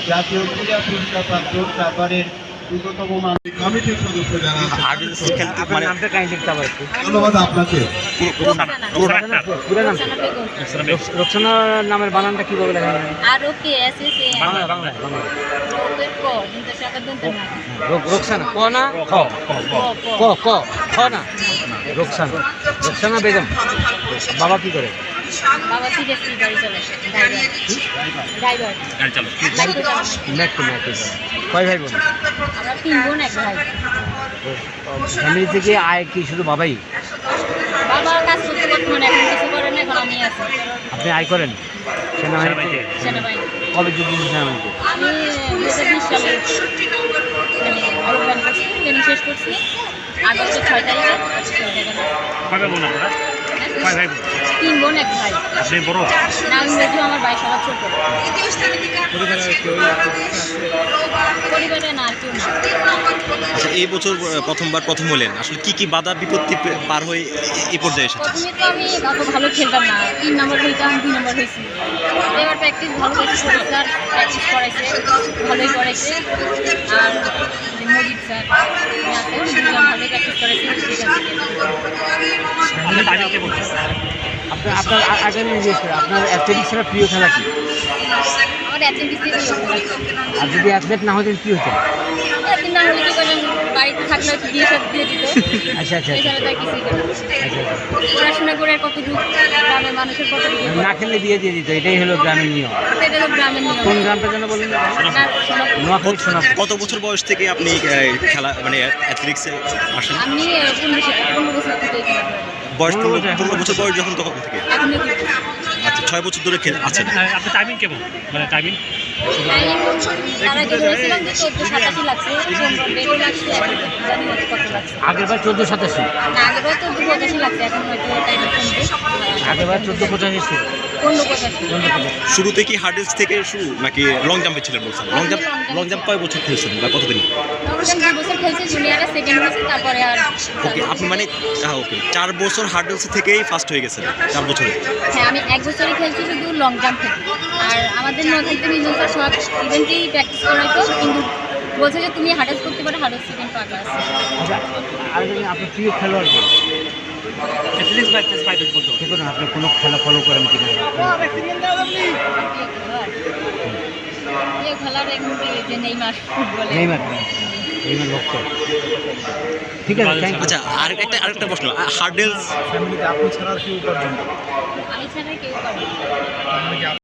জাতীয় ক্রীড়া পুরস্কার প্রাপ্ত সাভারের দ্রুততম কমিটির সদস্য যারা ধন্যবাদ আপনাকে। রোকসানা নামের বানানটা কিভাবে লেখা হয়? রোকসানা ক না খ ক ক খ না রোকসানা রোকসানা বেগম। বাবা কি করে? বাবা সিরিয়াসলি গাড়ি চালায়, ড্রাইভার। কয় ভাই বোন? আমরা 3 বোন 1 ভাই। ফ্যামিলি থেকে আয় কি শুধু বাবাই? বাবা কাজ করতে বর্তমানে এখন কিছু করে না, এখন আমি আছি। আপনি আয় করেন সেনাবাহিনীতে? সেনাবাহিনী। কবে যোগ দিয়েছেন সেনাবাহিনীতে? আমি 2020 সালে যোগদান করছি, ট্রেনিং শেষ করছি আগস্টের 6 তারিখে। কয় বোন আপনারা? কয় ভাই বোন? 3 বোন 1 ভাই। আপনি বড়? না, আমি মেজো, আমার ভাই সবার ছোট। পরিবারে না, আর কেউ না। আচ্ছা, এই বছর প্রথম হলেন, আসলে কি কি বাধা বিপত্তি পার হয়ে এই পর্যায়ে এসেছে? প্রথমে তো আমি অত ভালো খেলতাম না, 3 নম্বর হইতাম, 2 নম্বর হয়েছি। এবার প্র্যাকটিস ভালো করছি, স্যার প্র্যাকটিস করাইছে, ভালোই করাইছে। আর মজিদ স্যার আছে, দুজন ভালোই প্র্যাকটিস করাইছে। টাইমিং কেমন? আপনার আগে আমি জিজ্ঞেস করি, আপনার অ্যাথলেটিক্স ছাড়া প্রিয় খেলা কি? আমার অ্যাথলেটিক্স দিয়ে আর যদি অ্যাথলেট না হতেন কি হতেন? না হলে কি করেন, বাড়িতে থাকলে হয়তো বিয়ে সব দিয়ে দিত। আচ্ছা আচ্ছা এছাড়া তার কিছুই করে না। আচ্ছা পড়াশোনা করে কতটুকু গ্রামের মানুষের কতটুকু না খেললে বিয়ে দিয়ে দিত, এটাই হলো গ্রামের নিয়ম। এটা হলো গ্রামের নিয়ম। কোন গ্রামটা যেন বললেন? না, সোনাপুর। নোয়াখালী সোনাপুর। কত বছর বয়স থেকে আপনি খেলা মানে অ্যাথলেটিক্সে আসেন? আমি 15 বছর থেকে এই খেলা করি। বয়স 15 বছর বয়স যখন, তখন থেকে? এখনই করছি। আচ্ছা, 6 বছর ধরে আছেন। আপনার টাইমিং কেমন? মানে টাইমিং তার আগে ধরেছিলাম যে 14-87 লাগছে, 15 লাগছে, এখন জানি না কত লাগছে। আগের বার 14-87, না, আগেরবার 14-85 লাগছে, এখন হয়তো টাইম কমবে। আগের বার 14-85 ছিল। 15-85। শুরুতে কি হার্ডেলস থেকে শুরু নাকি লং জাম্পে ছিলেন বলছেন? লং জাম্প কয় বছর খেলছেন বা কতদিন? লং জাম্প 2 বছর খেলছি, জুনিয়রে সেকেন্ড হয়েছে, তারপরে আর ওকে, আপনি মানে ওকে 4 বছর হার্ডেলস থেকেই ফার্স্ট হয়ে গেছেন 4 বছরে? হ্যাঁ, আমি 1 বছরই খেলছি শুধু লং জাম্প থেকে। আর আমাদের নোয়াখালী থেকে মিলন স্যার সব ইভেন্টেই প্র্যাকটিস করাইতো, কিন্তু বলছে যে তুমি হার্ডেলস করতে পারো, হার্ডেলস সেকেন্ড পাওয়া আছে। আচ্ছা, আর যদি আপনার প্রিয় খেলোয়াড় কে? অ্যাথলেটিক্স বা অ্যাথলেটিক্স বাইরে বলতে কে করেন? আপনি কোনো খেলা ফলো করেন কিনা? প্রিয় খেলার এখন যে নেইমার ফুটবলে। নেইমার ভক্ত। ঠিক আছে, থ্যাংক ইউ। আচ্ছা, আরেকটা প্রশ্ন, হার্ডেলস ফ্যামিলিতে আপনি ছাড়া আর কেউ উপার্জন আমি ছাড়া কেউ করে না।